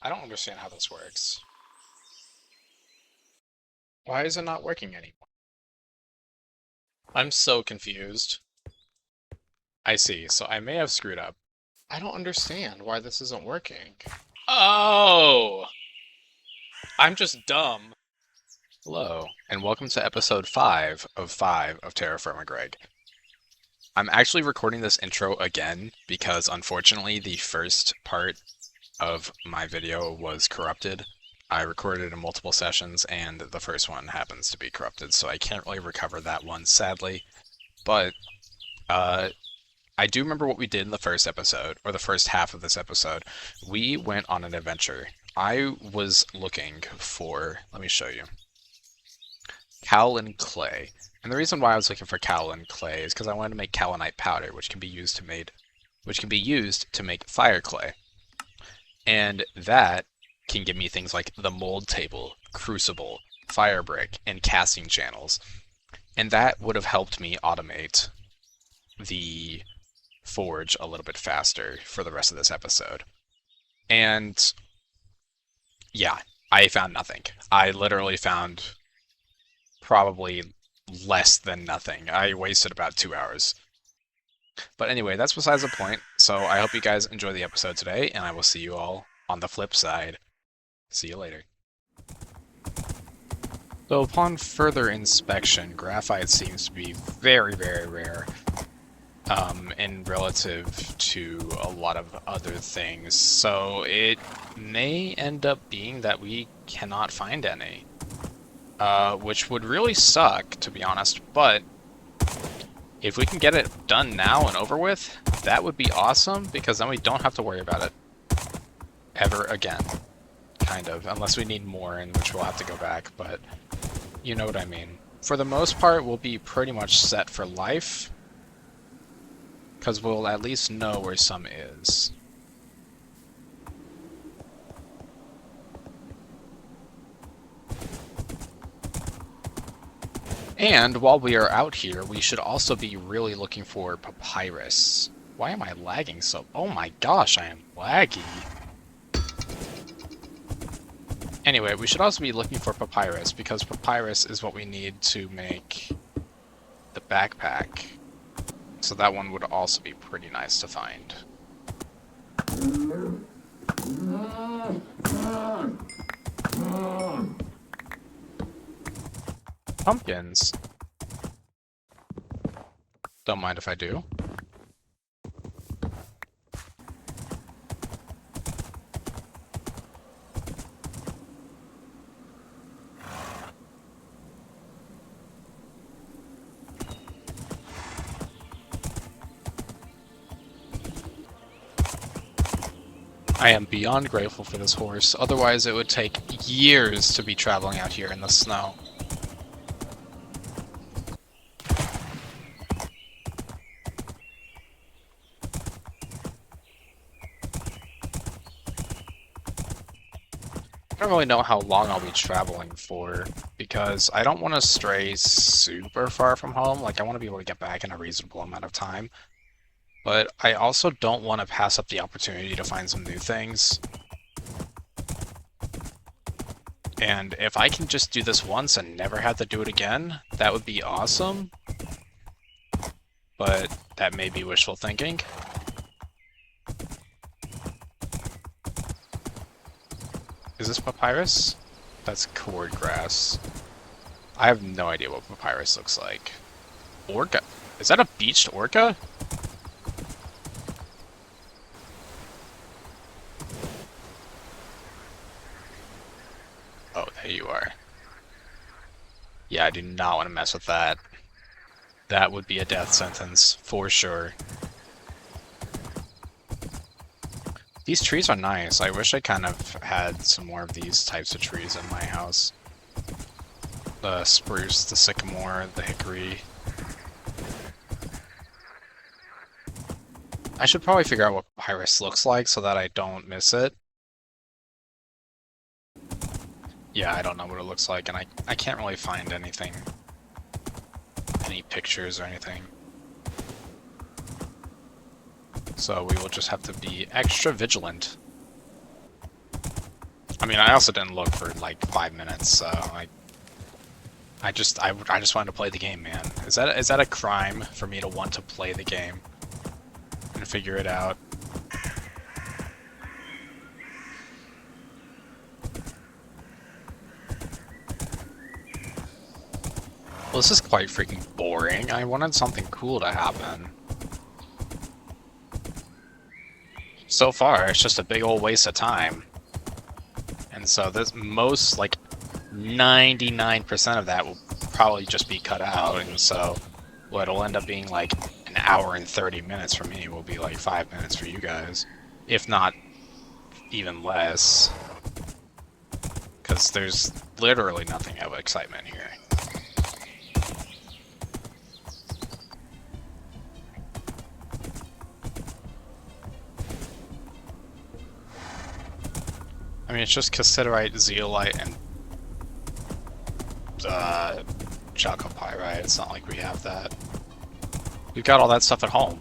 I don't understand how this works. Why is it not working anymore? I'm so confused. I see, so I may have screwed up. I don't understand why this isn't working. Oh! I'm just dumb. Hello, and welcome to episode 5 of TerraFirmaGreg. I'm actually recording this intro again because unfortunately the first part of my video was corrupted. I recorded it in multiple sessions and the first one happens to be corrupted, so I can't really recover that one, sadly. But I do remember what we did in the first episode, or the first half of this episode. We went on an adventure. I was looking for, let me show you, kaolin clay. And the reason why I was looking for kaolin clay is because I wanted to make kaolinite powder, which can be used to make fire clay. And that can give me things like the mold table, crucible, fire brick, and casting channels. And that would have helped me automate the forge a little bit faster for the rest of this episode. And yeah, I found nothing. I literally found probably less than nothing. I wasted about 2 hours. But anyway, that's besides the point. So I hope you guys enjoy the episode today, and I will see you all on the flip side. See you later. So upon further inspection, graphite seems to be very, very rare. In relative to a lot of other things, so it may end up being that we cannot find any, which would really suck, to be honest, but if we can get it done now and over with, that would be awesome, because then we don't have to worry about it ever again, kind of, unless we need more, in which we'll have to go back, but you know what I mean. For the most part, we'll be pretty much set for life, because we'll at least know where some is. And while we are out here, we should also be really looking for papyrus. Why am I lagging so? Oh my gosh, I am laggy. Anyway, we should also be looking for papyrus, because papyrus is what we need to make the backpack. So that one would also be pretty nice to find. Pumpkins. Don't mind if I do. I am beyond grateful for this horse, otherwise it would take years to be traveling out here in the snow. I don't really know how long I'll be traveling for, because I don't want to stray super far from home. Like, I want to be able to get back in a reasonable amount of time. But I also don't want to pass up the opportunity to find some new things. And if I can just do this once and never have to do it again, that would be awesome. But that may be wishful thinking. Is this papyrus? That's cord grass. I have no idea what papyrus looks like. Orca? Is that a beached orca? Oh, there you are. Yeah, I do not want to mess with that. That would be a death sentence, for sure. These trees are nice. I wish I kind of had some more of these types of trees in my house. The spruce, the sycamore, the hickory. I should probably figure out what papyrus looks like so that I don't miss it. Yeah, I don't know what it looks like, and I can't really find anything. Any pictures or anything. So we will just have to be extra vigilant. I mean, I also didn't look for like 5 minutes, so I just wanted to play the game, man. Is that a crime for me to want to play the game and figure it out? Well, this is quite freaking boring. I wanted something cool to happen. So far, it's just a big old waste of time. And so this most, like, 99% of that will probably just be cut out, and so what'll end up being like an hour and 30 minutes for me will be like 5 minutes for you guys, if not even less, because there's literally nothing of excitement here. I mean, it's just cassiterite, zeolite, and chalcopyrite. It's not like we have that. We've got all that stuff at home.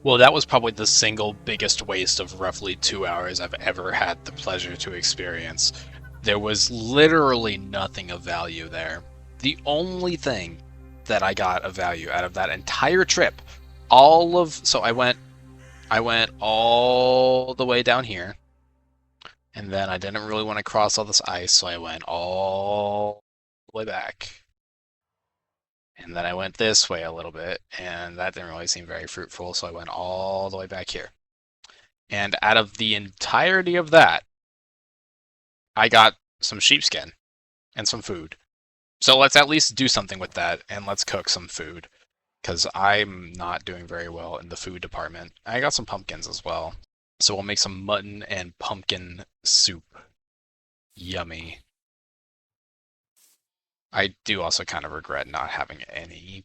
Well, that was probably the single biggest waste of roughly 2 hours I've ever had the pleasure to experience. There was literally nothing of value there. The only thing that I got of value out of that entire trip, so I went all the way down here, and then I didn't really want to cross all this ice, so I went all the way back. And then I went this way a little bit, and that didn't really seem very fruitful, so I went all the way back here. And out of the entirety of that, I got some sheepskin and some food. So let's at least do something with that, and let's cook some food, because I'm not doing very well in the food department. I got some pumpkins as well. So we'll make some mutton and pumpkin soup. Yummy. I do also kind of regret not having any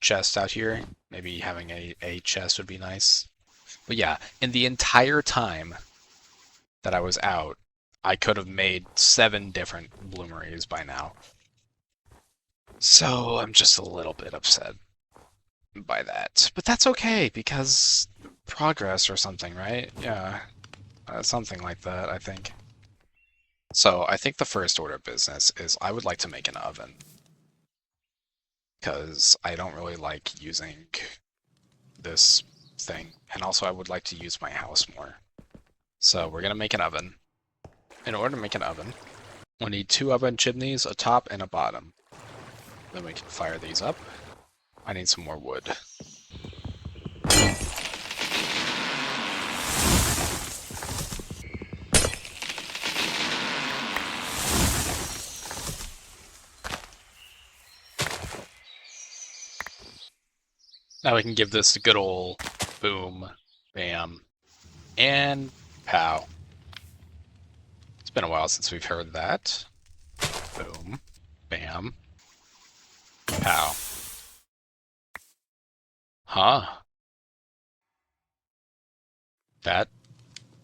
chest out here. Maybe having a chest would be nice. But yeah, in the entire time that I was out, I could have made 7 different bloomeries by now. So I'm just a little bit upset by that. But that's okay, because progress or something, right? Yeah, something like that, I think. So I think the first order of business is I would like to make an oven, because I don't really like using this thing, and also I would like to use my house more. So we're gonna make an oven. In order to make an oven, we'll need 2 oven chimneys, a top and a bottom. Then we can fire these up. I need some more wood. Now we can give this a good old boom, bam, and pow. It's been a while since we've heard that. Boom, bam, pow. Huh. That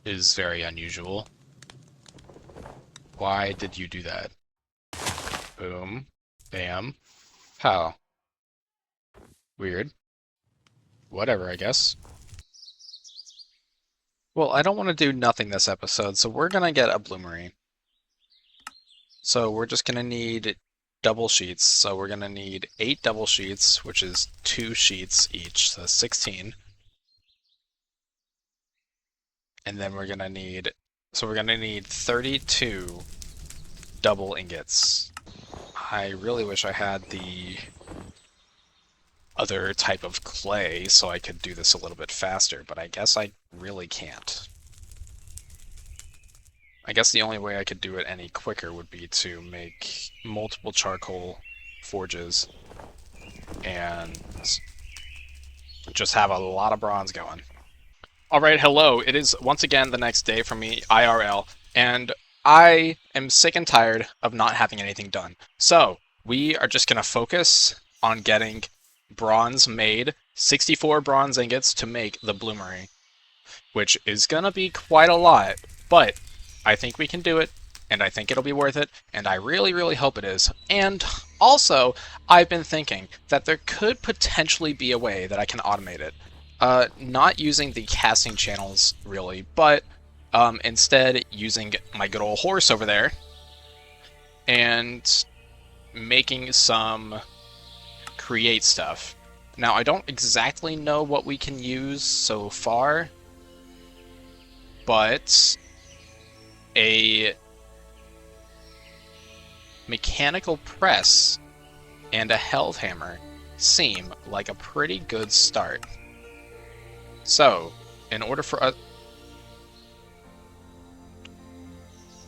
is very unusual. Why did you do that? Boom, bam, pow. Weird. Whatever, I guess. Well, I don't want to do nothing this episode, so we're gonna get a bloomery. So we're just gonna need double sheets. So we're gonna need 8 double sheets, which is 2 sheets each, so 16. And then we're gonna need 32 double ingots. I really wish I had the other type of clay so I could do this a little bit faster, but I guess I really can't. I guess the only way I could do it any quicker would be to make multiple charcoal forges and just have a lot of bronze going. Alright, hello. It is once again the next day for me, IRL. And I am sick and tired of not having anything done. So we are just going to focus on getting bronze made, 64 bronze ingots to make the bloomery, which is going to be quite a lot, but I think we can do it, and I think it'll be worth it, and I really, really hope it is. And also, I've been thinking that there could potentially be a way that I can automate it. Not using the casting channels, really, but instead using my good old horse over there and making some create stuff. Now, I don't exactly know what we can use so far, but a mechanical press and a held hammer seem like a pretty good start. So, in order for us...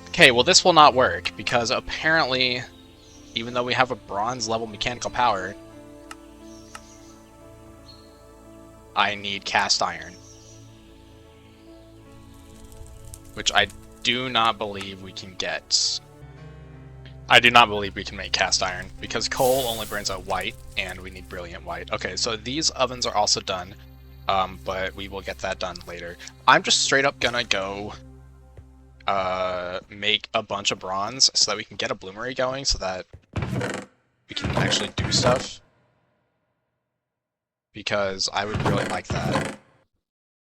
Okay, well this will not work, because apparently, even though we have a bronze level mechanical power, I need cast iron. Which I do not believe we can get. I do not believe we can make cast iron, because coal only burns out white, and we need brilliant white. Okay, so these ovens are also done, but we will get that done later. I'm just straight up gonna go make a bunch of bronze so that we can get a bloomery going, so that we can actually do stuff. Because I would really like that.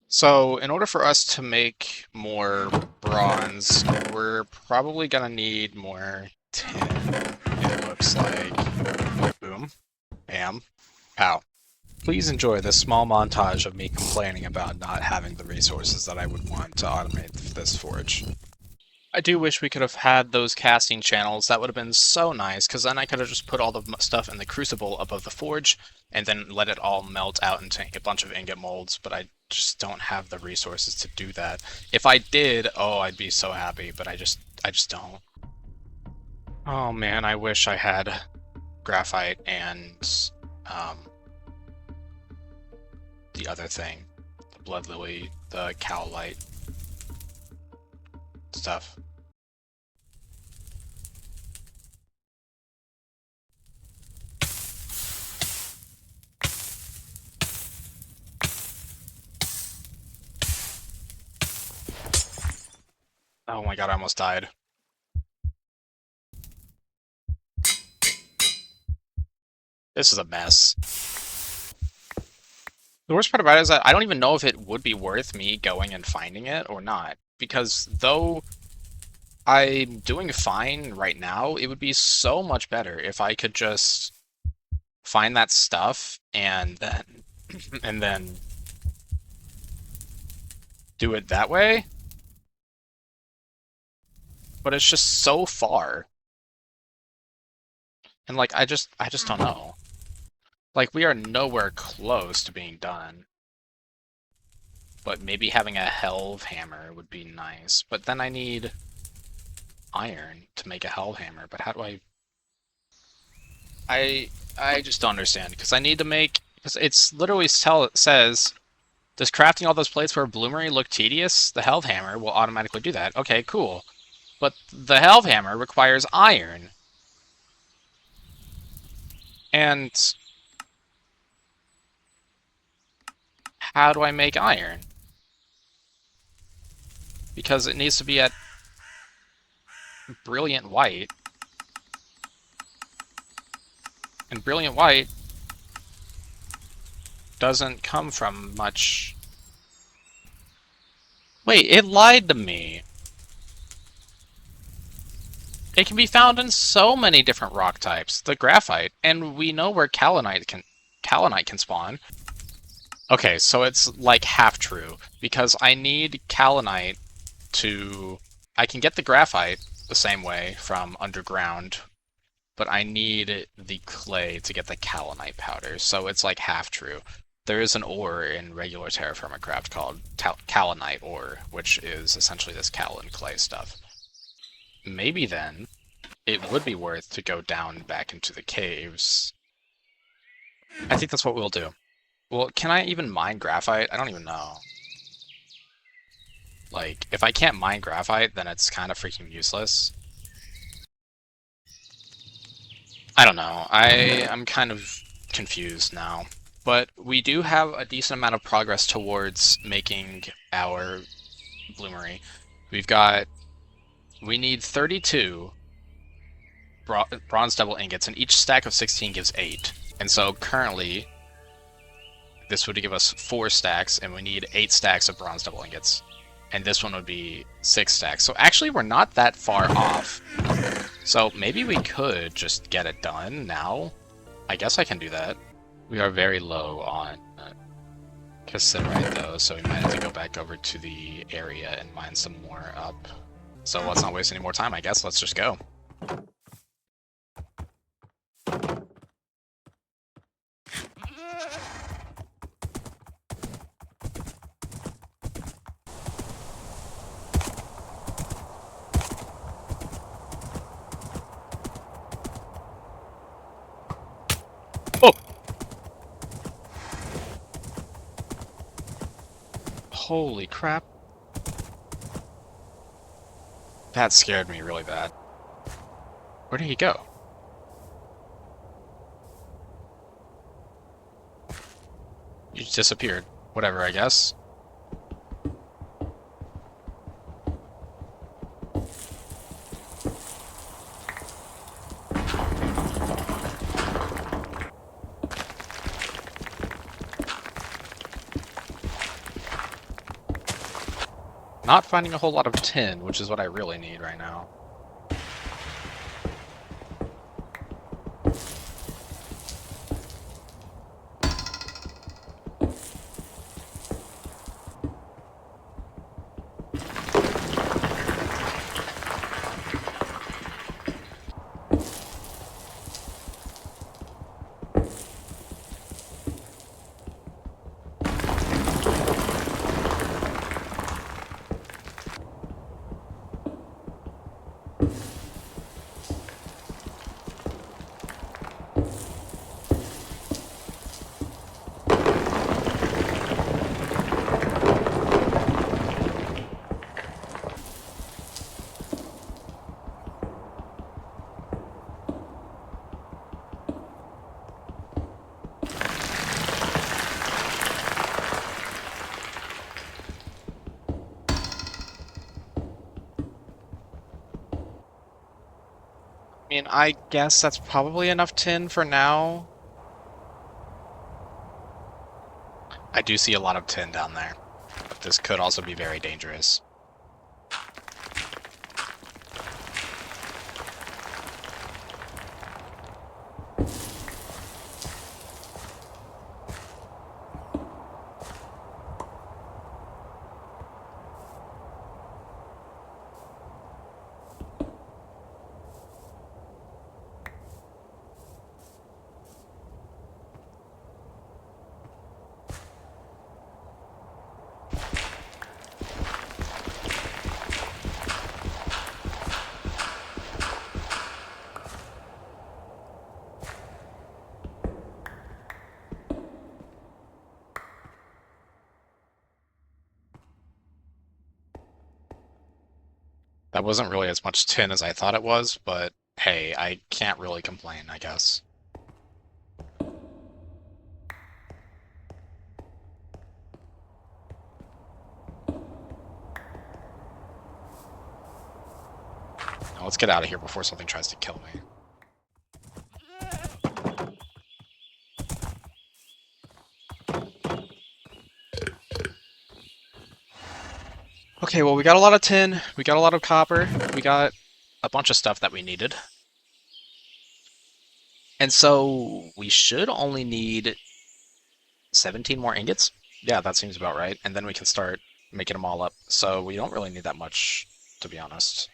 So, in order for us to make more bronze, we're probably gonna need more tin, it looks like. Boom. Bam. Pow. Please enjoy this small montage of me complaining about not having the resources that I would want to automate this forge. I do wish we could have had those casting channels. That would have been so nice, because then I could have just put all the stuff in the crucible above the forge, and then let it all melt out into a bunch of ingot molds, but I just don't have the resources to do that. If I did, oh, I'd be so happy, but I just don't. Oh man, I wish I had graphite and the other thing, the blood lily, the cowlite stuff. Oh my god, I almost died. This is a mess. The worst part about it is that I don't even know if it would be worth me going and finding it or not. Because though I'm doing fine right now, it would be so much better if I could just find that stuff and then and then do it that way. But it's just so far. And like I just don't know. Like we are nowhere close to being done. But maybe having a helve hammer would be nice. But then I need iron to make a helve hammer. But how do I just don't understand, because I need to make, because it's literally says, does crafting all those plates for a bloomery look tedious? The helve hammer will automatically do that. Okay, cool. But the helve hammer requires iron. And how do I make iron? Because it needs to be at brilliant white. And brilliant white doesn't come from much... Wait, it lied to me. It can be found in so many different rock types. The graphite, and we know where kaolinite can spawn. Okay, so it's like half true, because I need kaolinite to... I can get the graphite the same way from underground, but I need the clay to get the kaolinite powder, so it's like half true. There is an ore in regular TerraFirmaGreg called kaolinite ore, which is essentially this kaolin clay stuff. Maybe then it would be worth to go down back into the caves. I think that's what we'll do. Well, can I even mine graphite? I don't even know. Like, if I can't mine graphite, then it's kind of freaking useless. I don't know. I'm kind of confused now. But we do have a decent amount of progress towards making our bloomery. We need 32 bronze double ingots, and each stack of 16 gives 8. And so currently, this would give us 4 stacks, and we need 8 stacks of bronze double ingots. And this one would be 6 stacks. So actually, we're not that far off. So maybe we could just get it done now. I guess I can do that. We are very low on cassiterite though, so we might have to go back over to the area and mine some more up. So let's not waste any more time, I guess. Let's just go. Oh! Holy crap. That scared me really bad. Where did he go? You just disappeared. Whatever, I guess. Not finding a whole lot of tin, which is what I really need right now. I mean, I guess that's probably enough tin for now. I do see a lot of tin down there, but this could also be very dangerous. That wasn't really as much tin as I thought it was, but hey, I can't really complain, I guess. Now let's get out of here before something tries to kill me. Okay, well, we got a lot of tin, we got a lot of copper, we got a bunch of stuff that we needed. And so we should only need 17 more ingots. Yeah, that seems about right. And then we can start making them all up. So we don't really need that much, to be honest.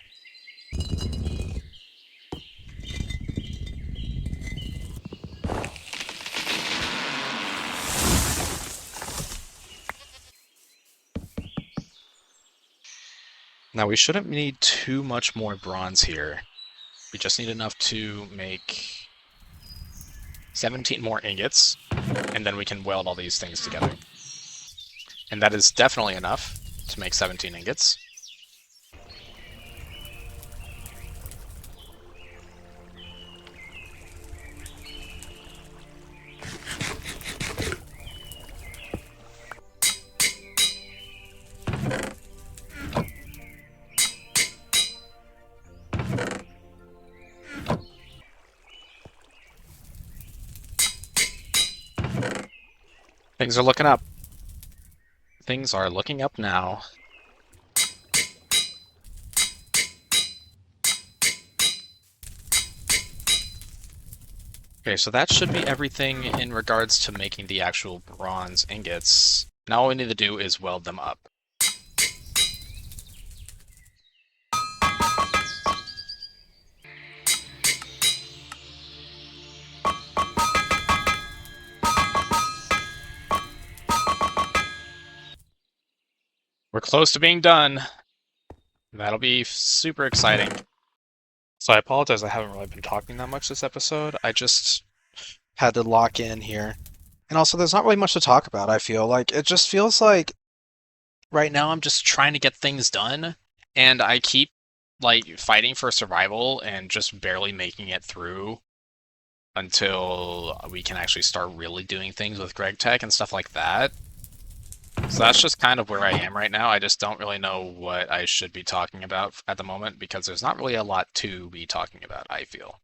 Now we shouldn't need too much more bronze here. We just need enough to make 17 more ingots, and then we can weld all these things together. And that is definitely enough. to make 17 ingots. Things are looking up. Things are looking up now. Okay, so that should be everything in regards to making the actual bronze ingots. Now all we need to do is weld them up. We're close to being done. That'll be super exciting. So I apologize, I haven't really been talking that much this episode. I just had to lock in here. And also, there's not really much to talk about, I feel. Like, it just feels like right now I'm just trying to get things done, and I keep, like, fighting for survival and just barely making it through until we can actually start really doing things with Greg Tech and stuff like that. So that's just kind of where I am right now. I just don't really know what I should be talking about at the moment because there's not really a lot to be talking about, I feel.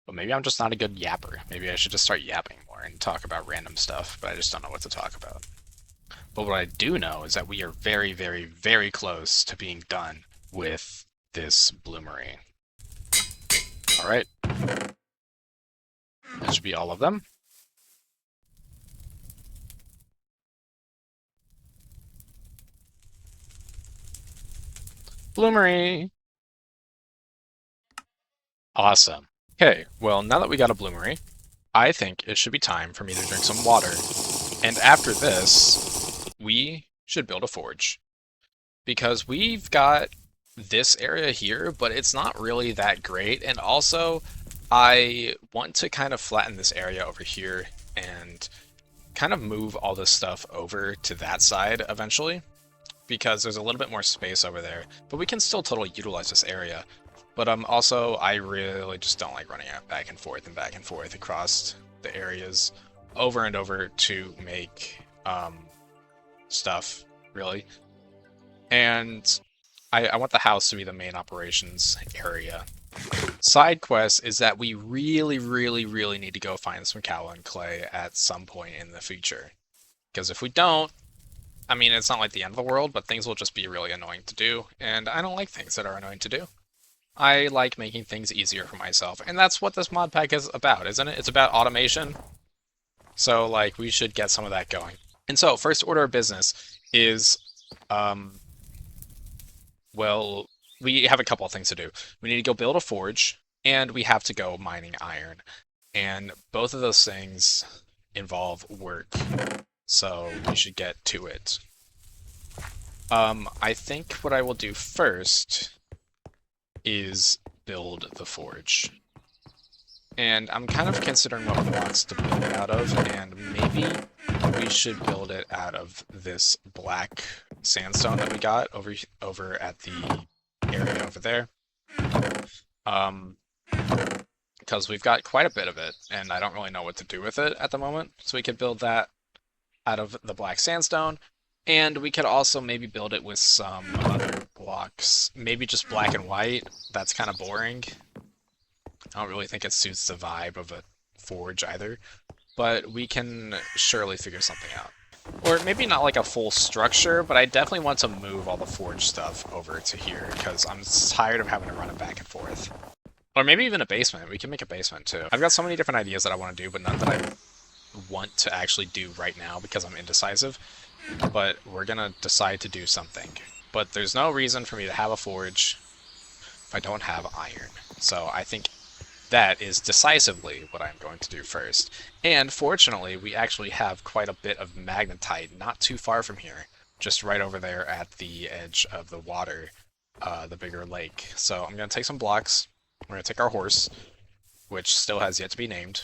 But maybe I'm just not a good yapper. Maybe I should just start yapping more and talk about random stuff, but I just don't know what to talk about. But what I do know is that we are very, very, very close to being done with this bloomery. Alright. That should be all of them. Bloomery! Awesome. Okay, well, now that we got a bloomery, I think it should be time for me to drink some water. And after this, we should build a forge. Because we've got this area here, but it's not really that great. And also, I want to kind of flatten this area over here and kind of move all this stuff over to that side eventually. Because there's a little bit more space over there. But we can still totally utilize this area. But also, I really just don't like running out back and forth across the areas over and over to make stuff, really. And I want the house to be the main operations area. Side quest is that we really, really, really need to go find some kaolin clay at some point in the future. Because if we don't, I mean, it's not like the end of the world, but things will just be really annoying to do. And I don't like things that are annoying to do. I like making things easier for myself, and that's what this mod pack is about, isn't it? It's about automation. So, like, we should get some of that going. And so, first order of business is, well, we have a couple of things to do. We need to go build a forge, and we have to go mining iron. And both of those things involve work, so we should get to it. I think what I will do first is build the forge. And I'm kind of considering what blocks to build it out of, and maybe we should build it out of this black sandstone that we got over at the area over there. Because we've got quite a bit of it, and I don't really know what to do with it at the moment. So we could build that out of the black sandstone, and we could also maybe build it with some other blocks. Maybe just black and white. That's kind of boring. I don't really think it suits the vibe of a forge either. But we can surely figure something out. Or maybe not like a full structure, but I definitely want to move all the forge stuff over to here, because I'm tired of having to run it back and forth. Or maybe even a basement. We can make a basement too. I've got so many different ideas that I want to do, but none that I want to actually do right now because I'm indecisive. But we're gonna decide to do something. But there's no reason for me to have a forge if I don't have iron. So I think that is decisively what I'm going to do first. And fortunately, we actually have quite a bit of magnetite not too far from here, just right over there at the edge of the water, the bigger lake. So I'm going to take some blocks. We're going to take our horse, which still has yet to be named,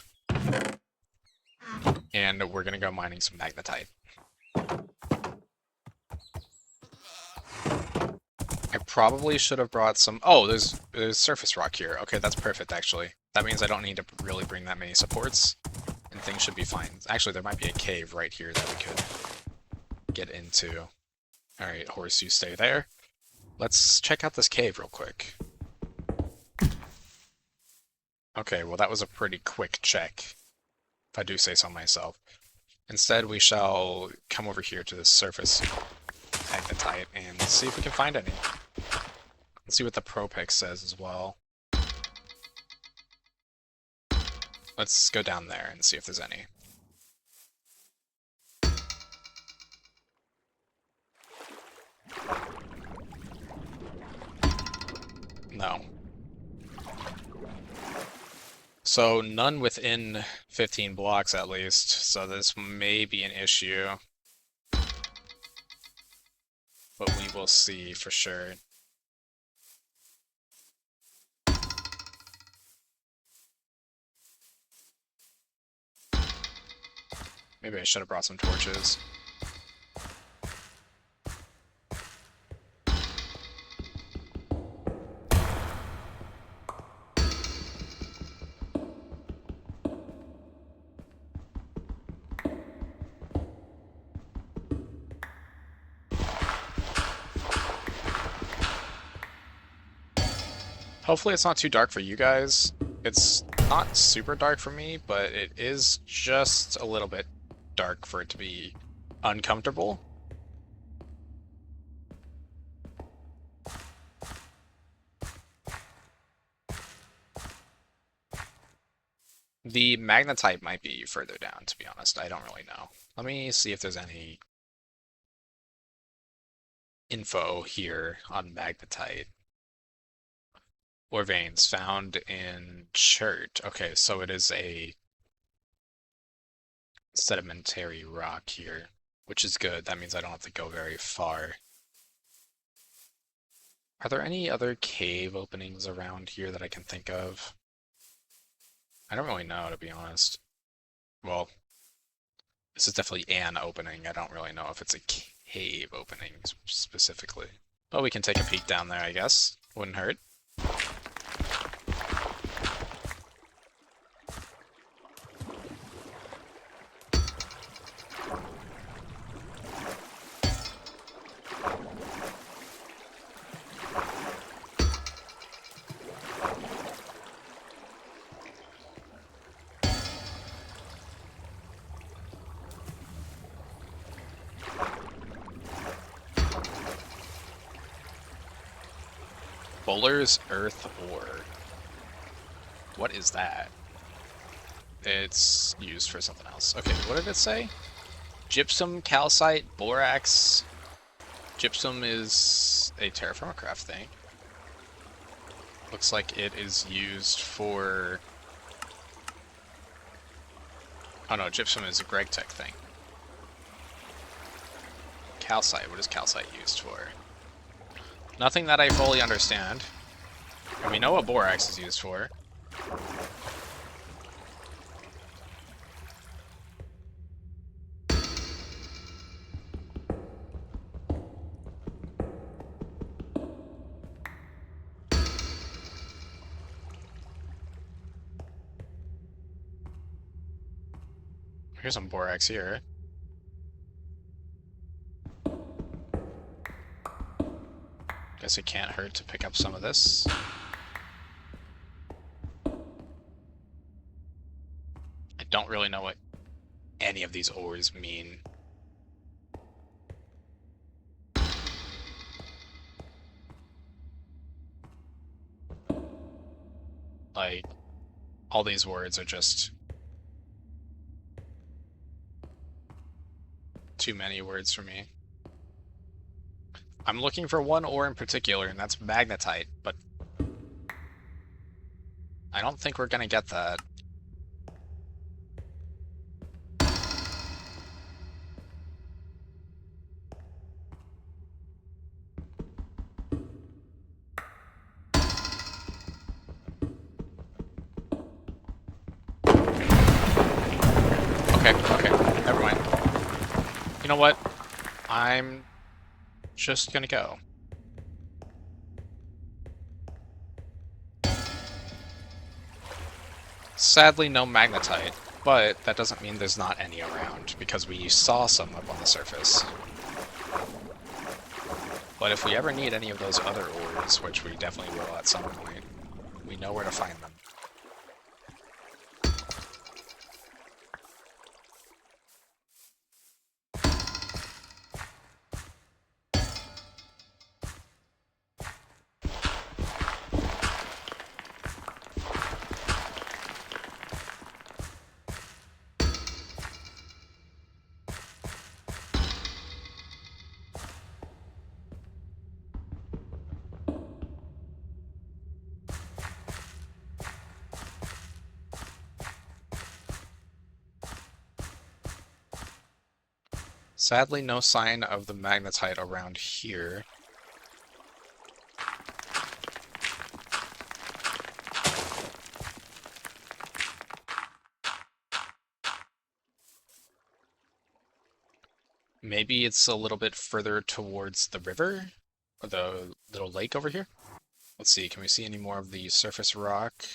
and we're going to go mining some magnetite. probably should have brought some... Oh, there's surface rock here. Okay, that's perfect, actually. That means I don't need to really bring that many supports, and things should be fine. Actually, there might be a cave right here that we could get into. Alright, horse, you stay there. Let's check out this cave real quick. Okay, well that was a pretty quick check, if I do say so myself. Instead, we shall come over here to this surface magnetite and see if we can find any. Let's see what the pro pick says as well. Let's go down there and see if there's any. No. So none within 15 blocks at least, so this may be an issue. But we will see for sure. Maybe I should have brought some torches. Hopefully it's not too dark for you guys. It's not super dark for me, but it is just a little bit dark for it to be uncomfortable. The magnetite might be further down, to be honest. I don't really know. Let me see if there's any info here on magnetite. Ore veins found in chert. Okay, so it is a sedimentary rock here, which is good. That means I don't have to go very far. Are there any other cave openings around here that I can think of? I don't really know, to be honest. Well, this is definitely an opening. I don't really know if it's a cave opening specifically. But we can take a peek down there, I guess. Wouldn't hurt. Fuller's Earth Ore. What is that? It's used for something else. Okay, what did it say? Gypsum, calcite, borax. Gypsum is a TerraFirmaGreg thing. Looks like it is used for... Oh no, gypsum is a Greg Tech thing. Calcite, what is calcite used for? Nothing that I fully understand. And we know what borax is used for. Here's some borax here. Guess it can't hurt to pick up some of this. I don't really know what any of these ores mean. Like, all these words are just too many words for me. I'm looking for one ore in particular, and that's magnetite, but I don't think we're gonna get that. Okay, never mind. You know what? I'm just gonna go. Sadly, no magnetite, but that doesn't mean there's not any around, because we saw some up on the surface. But if we ever need any of those other ores, which we definitely will at some point, we know where to find them. Sadly, no sign of the magnetite around here. Maybe it's a little bit further towards the river, or the little lake over here. Let's see, can we see any more of the surface rock?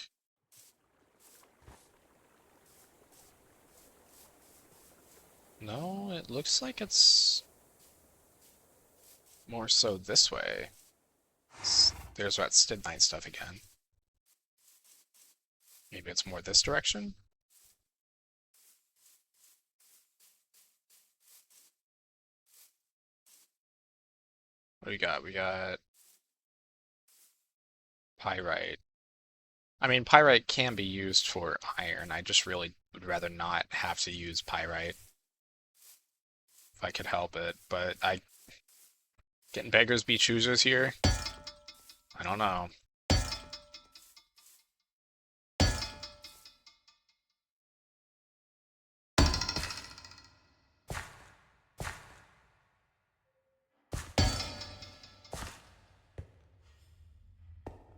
No, it looks like it's more so this way. There's that stibnite stuff again. Maybe it's more this direction? What do we got? We got pyrite. I mean, pyrite can be used for iron. I just really would rather not have to use pyrite if I could help it. But getting beggars be choosers here? I don't know.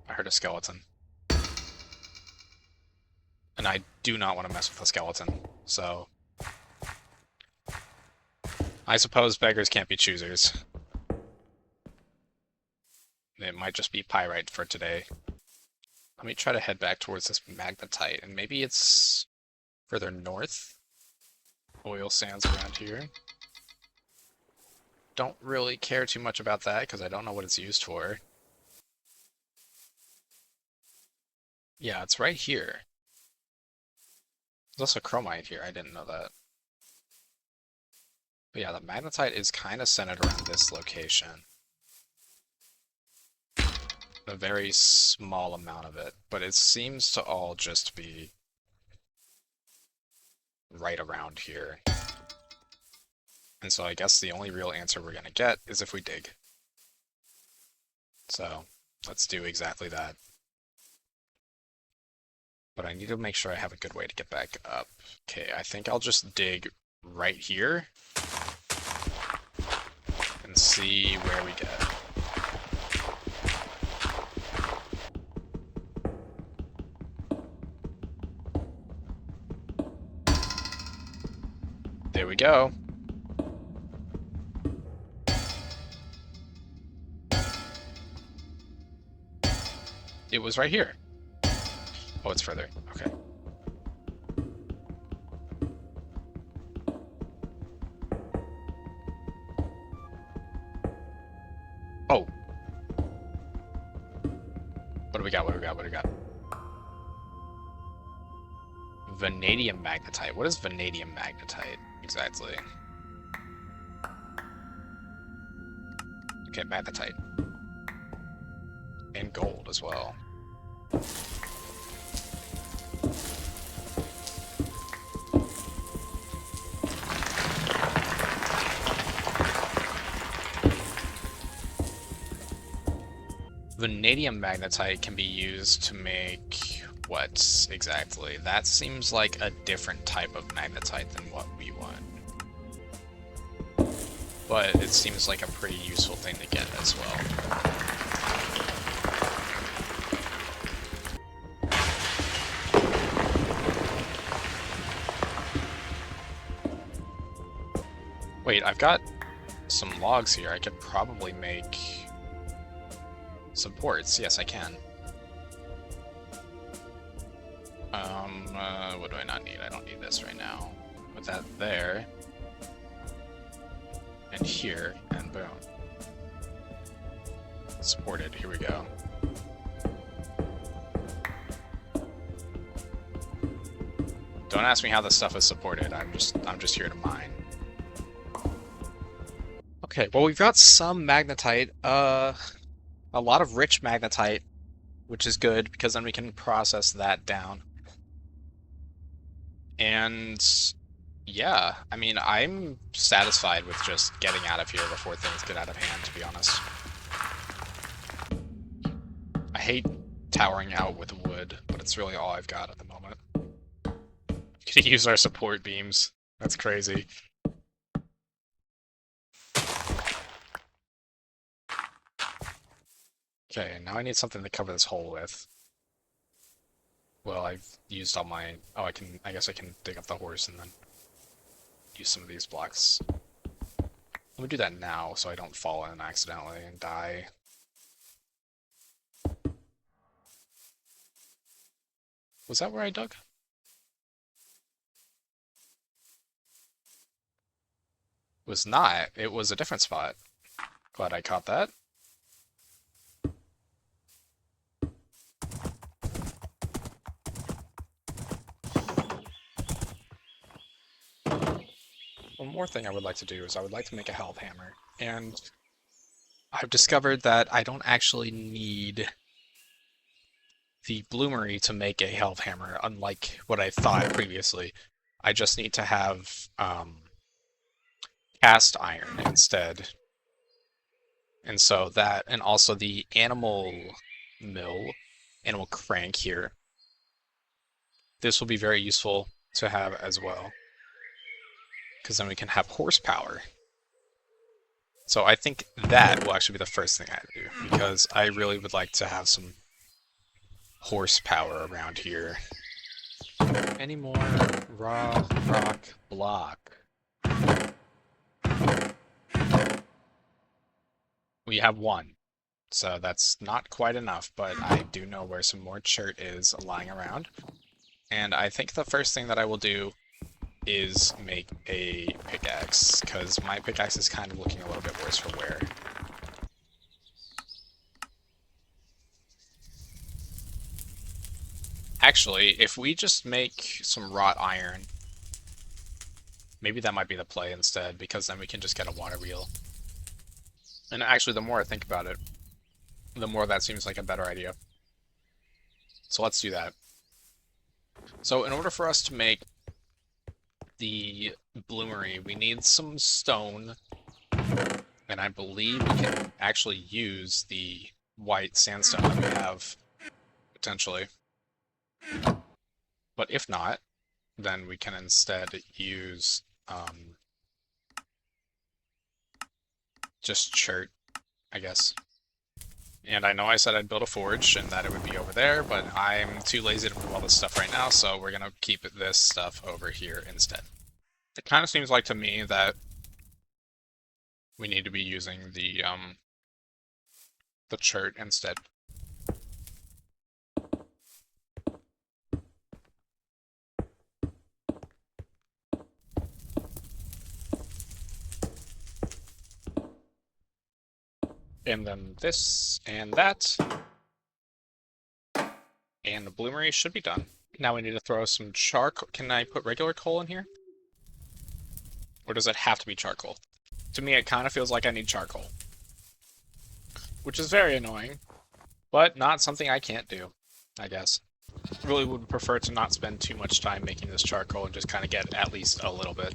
I heard a skeleton. And I do not want to mess with a skeleton, so... I suppose beggars can't be choosers. It might just be pyrite for today. Let me try to head back towards this magnetite, and maybe it's further north? Oil sands around here. Don't really care too much about that, because I don't know what it's used for. Yeah, it's right here. There's also chromite here, I didn't know that. But yeah, the magnetite is kind of centered around this location. A very small amount of it, but it seems to all just be right around here. And so I guess the only real answer we're gonna get is if we dig. So let's do exactly that. But I need to make sure I have a good way to get back up. Okay, I think I'll just dig right here and see where we get. There we go. It was right here. Oh, it's further. Okay. Oh. What do we got? What do we got? What do we got? Vanadium magnetite. What is vanadium magnetite exactly? Okay, magnetite. And gold as well. Vanadium magnetite can be used to make what exactly? That seems like a different type of magnetite than what we want. But it seems like a pretty useful thing to get as well. Wait, I've got some logs here. I could probably make supports. Yes, I can. What do I not need? I don't need this right now. Put that there. And here, and boom. Supported, here we go. Don't ask me how this stuff is supported, I'm just here to mine. Okay, well we've got some magnetite, a lot of rich magnetite, which is good because then we can process that down. And yeah, I mean, I'm satisfied with just getting out of here before things get out of hand, to be honest. I hate towering out with wood, but it's really all I've got at the moment. Could use our support beams. That's crazy. Okay, now I need something to cover this hole with. Well, I've used all my... Oh, I guess I can dig up the horse and then use some of these blocks. Let me do that now so I don't fall in accidentally and die. Was that where I dug? It was not. It was a different spot. Glad I caught that. One more thing I would like to do is I would like to make a health hammer. And I've discovered that I don't actually need the bloomery to make a health hammer, unlike what I thought previously. I just need to have cast iron instead. And so that, and also the animal crank here. This will be very useful to have as well, because then we can have horsepower. So I think that will actually be the first thing I do, because I really would like to have some horsepower around here. Any more raw rock block? We have one, so that's not quite enough, but I do know where some more chert is lying around. And I think the first thing that I will do is make a pickaxe, because my pickaxe is kind of looking a little bit worse for wear. Actually, if we just make some wrought iron, maybe that might be the play instead, because then we can just get a water wheel. And actually, the more I think about it, the more that seems like a better idea. So let's do that. So in order for us to make the bloomery, we need some stone, and I believe we can actually use the white sandstone that we have, potentially. But if not, then we can instead use just chert, I guess. And I know I said I'd build a forge and that it would be over there, but I'm too lazy to move all this stuff right now, so we're gonna keep this stuff over here instead. It kind of seems like to me that we need to be using the chert instead. And then this and that. And the bloomery should be done. Now we need to throw some charcoal. Can I put regular coal in here? Or does it have to be charcoal? To me, it kind of feels like I need charcoal. Which is very annoying, but not something I can't do, I guess. Really would prefer to not spend too much time making this charcoal and just kind of get at least a little bit.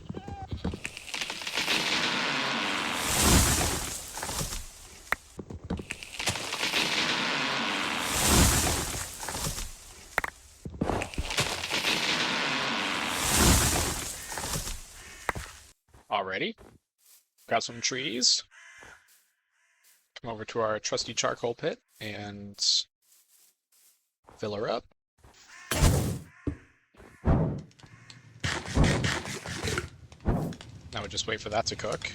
Alrighty, got some trees. Come over to our trusty charcoal pit and fill her up. Now we just wait for that to cook.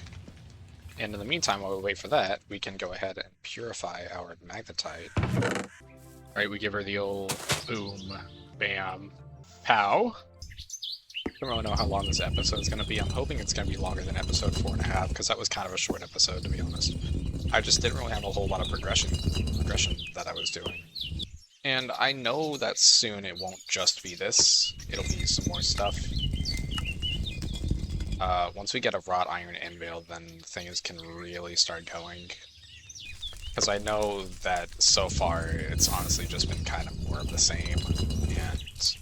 And in the meantime, while we wait for that, we can go ahead and purify our magnetite. Alright, we give her the old boom, bam, Pow. I don't really know how long this episode is going to be. I'm hoping it's going to be longer than episode 4.5, because that was kind of a short episode, to be honest. I just didn't really have a whole lot of progression that I was doing. And I know that soon it won't just be this. It'll be some more stuff. Once we get a wrought iron anvil, then things can really start going. Because I know that so far it's honestly just been kind of more of the same, and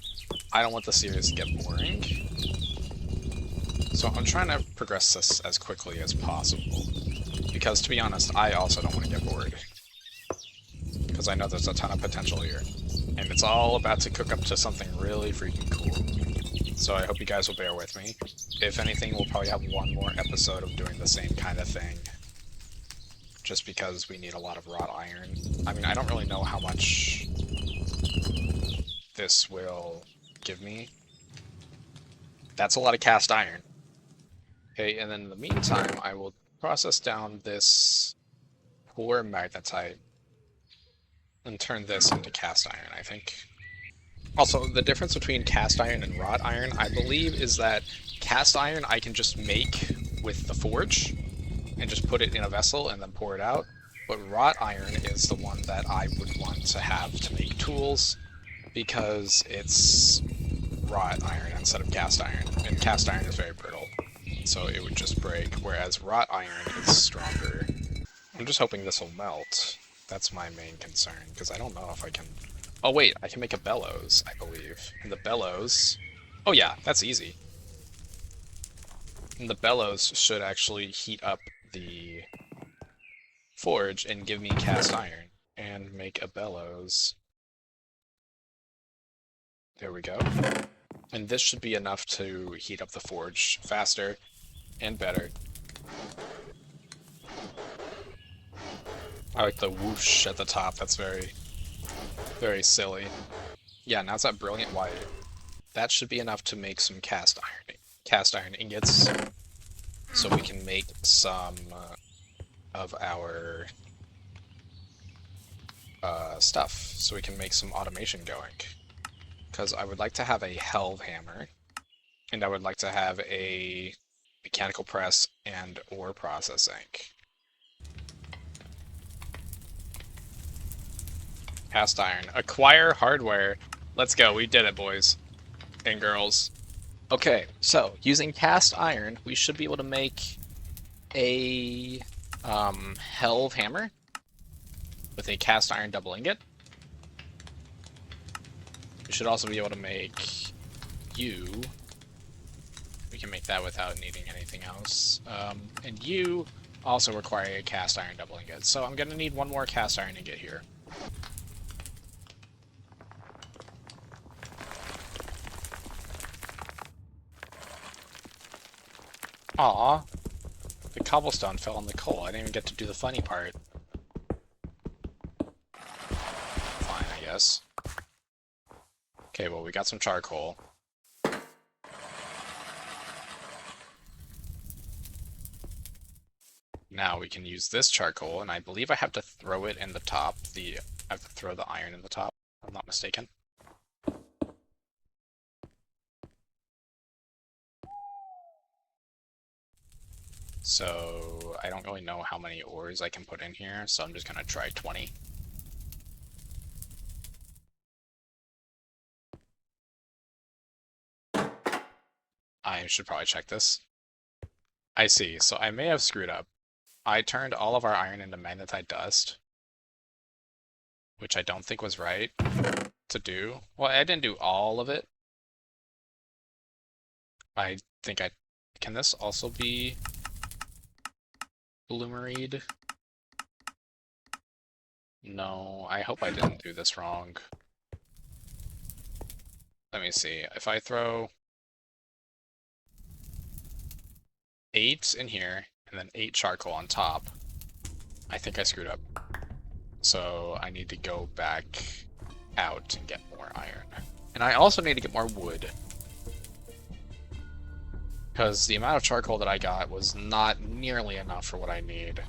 I don't want the series to get boring. So I'm trying to progress this as quickly as possible. Because to be honest, I also don't want to get bored. Because I know there's a ton of potential here. And it's all about to cook up to something really freaking cool. So I hope you guys will bear with me. If anything, we'll probably have one more episode of doing the same kind of thing. Just because we need a lot of wrought iron. I mean, I don't really know how much this will give me. That's a lot of cast iron. Okay, and then in the meantime, I will process down this poor magnetite and turn this into cast iron, I think. Also, the difference between cast iron and wrought iron, I believe, is that cast iron I can just make with the forge and just put it in a vessel and then pour it out. But wrought iron is the one that I would want to have to make tools, because it's wrought iron instead of cast iron, and cast iron is very brittle, so it would just break, whereas wrought iron is stronger. I'm just hoping this will melt. That's my main concern, because I don't know if I can... Oh wait, I can make a bellows, I believe. And the bellows... Oh yeah, that's easy. And the bellows should actually heat up the forge and give me cast iron, and make a bellows. There we go. And this should be enough to heat up the forge faster and better. I like the whoosh at the top, that's very, very silly. Yeah, now it's that brilliant white. That should be enough to make some cast iron ingots, so we can make some of our stuff, so we can make some automation going. Because I would like to have a helve hammer, and I would like to have a mechanical press and ore processing. Cast iron. Acquire hardware. Let's go, we did it, boys and girls. Okay, so using cast iron, we should be able to make a helve hammer with a cast iron double ingot. We should also be able to make you. We can make that without needing anything else. And you also require a cast iron double ingot. So I'm going to need one more cast iron ingot here. Aw, the cobblestone fell on the coal. I didn't even get to do the funny part. Fine, I guess. Okay, well, we got some charcoal. Now we can use this charcoal, and I believe I have to throw it in the top. I have to throw the iron in the top, if I'm not mistaken. So I don't really know how many ores I can put in here, so I'm just gonna try 20. I should probably check this. I see, so I may have screwed up. I turned all of our iron into magnetite dust, which I don't think was right to do. Well, I didn't do all of it. I think I... Can this also be bloomeried? No, I hope I didn't do this wrong. Let me see. If I throw 8 in here, and then 8 charcoal on top, I think I screwed up. So I need to go back out and get more iron. And I also need to get more wood, because the amount of charcoal that I got was not nearly enough for what I need.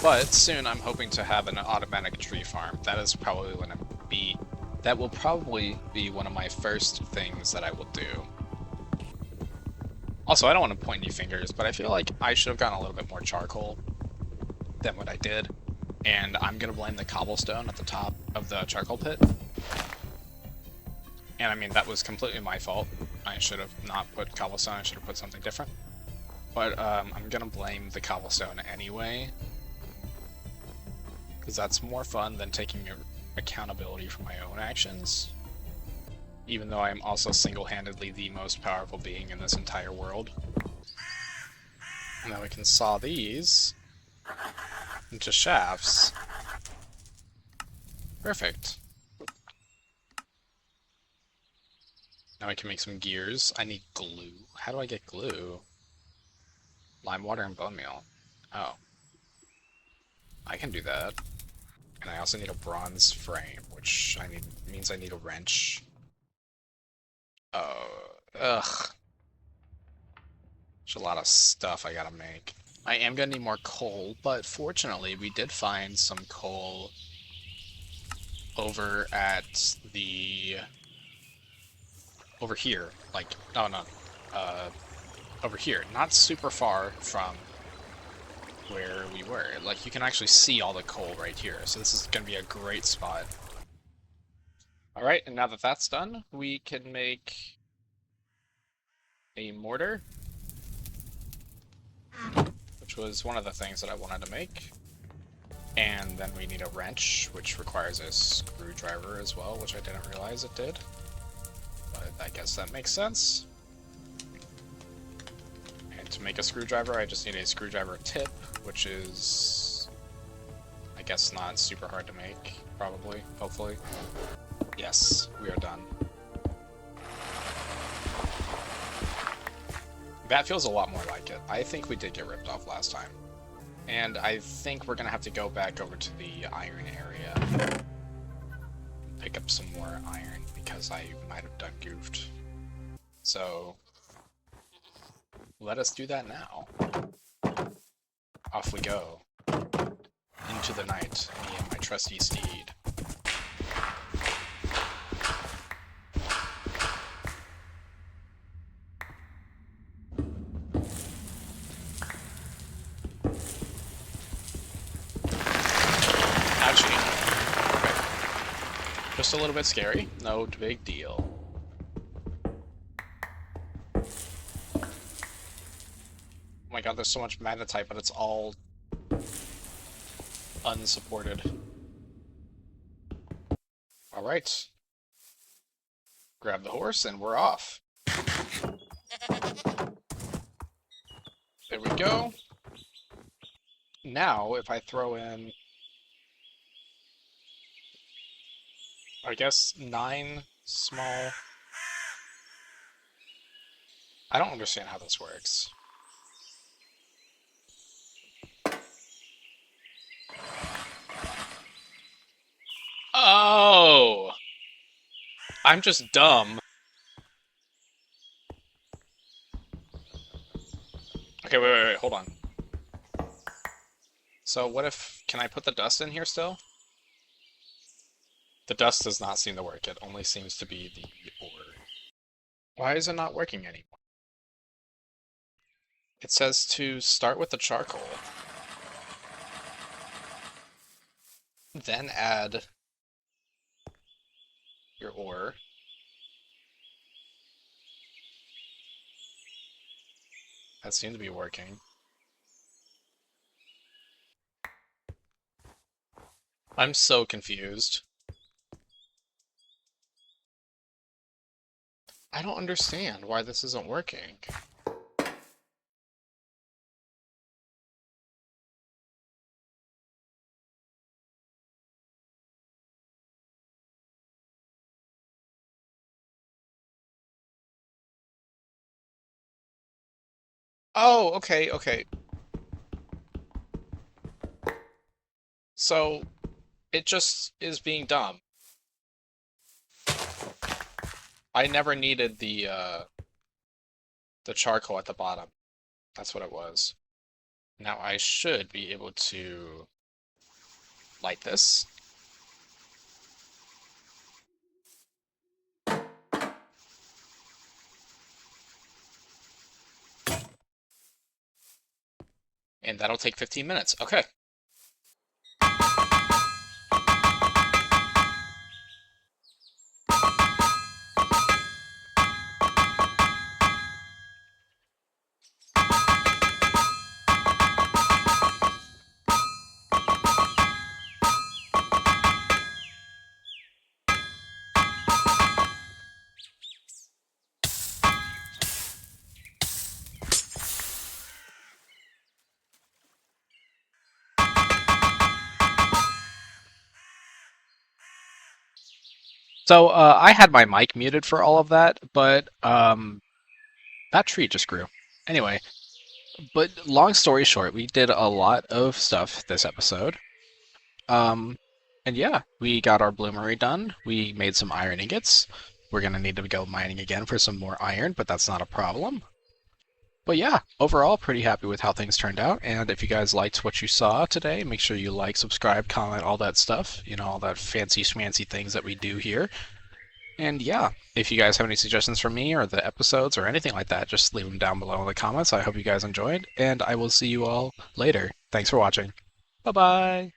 But soon I'm hoping to have an automatic tree farm. That is probably going to be That will probably be one of my first things that I will do. Also, I don't want to point any fingers, but I feel like I should have gotten a little bit more charcoal than what I did. And I'm going to blame the cobblestone at the top of the charcoal pit. And I mean, that was completely my fault. I should have not put cobblestone, I should have put something different. But I'm going to blame the cobblestone anyway. Because that's more fun than taking accountability for my own actions. Even though I am also single-handedly the most powerful being in this entire world. And then we can saw these into shafts. Perfect. Now I can make some gears. I need glue. How do I get glue? Lime water and bone meal. Oh. I can do that. And I also need a bronze frame, which means I need a wrench. Oh, ugh. There's a lot of stuff I gotta make. I am gonna need more coal, but fortunately we did find some coal over at the... over here. Like, no, over here. Not super far from where we were. Like, you can actually see all the coal right here, so this is gonna be a great spot. Alright, and now that that's done, we can make a mortar, which was one of the things that I wanted to make. And then we need a wrench, which requires a screwdriver as well, which I didn't realize it did. But I guess that makes sense. And to make a screwdriver, I just need a screwdriver tip, which is, I guess, not super hard to make, probably, hopefully. Yes, we are done. That feels a lot more like it. I think we did get ripped off last time. And I think we're gonna have to go back over to the iron area. Pick up some more iron, because I might have done goofed. So, let us do that now. Off we go. Into the night, me and my trusty steed. Actually, okay. Just a little bit scary, no big deal. Oh my god, there's so much magnetite, but it's all unsupported. Alright. Grab the horse and we're off. There we go. Now, if I throw in, I guess, 9 small... I don't understand how this works. Oh! I'm just dumb. Okay, wait, hold on. So what if... can I put the dust in here still? The dust does not seem to work. It only seems to be the ore. Why is it not working anymore? It says to start with the charcoal. Then add your ore. That seemed to be working. I'm so confused. I don't understand why this isn't working. Oh, okay. So, it just is being dumb. I never needed the charcoal at the bottom. That's what it was. Now I should be able to light this. And that'll take 15 minutes. Okay. So I had my mic muted for all of that, but that tree just grew. Anyway, but long story short, we did a lot of stuff this episode. Um, and yeah, we got our bloomery done. We made some iron ingots. We're gonna need to go mining again for some more iron, but that's not a problem. But yeah, overall, pretty happy with how things turned out. And if you guys liked what you saw today, make sure you like, subscribe, comment, all that stuff. You know, all that fancy schmancy things that we do here. And yeah, if you guys have any suggestions for me or the episodes or anything like that, just leave them down below in the comments. I hope you guys enjoyed, and I will see you all later. Thanks for watching. Bye bye.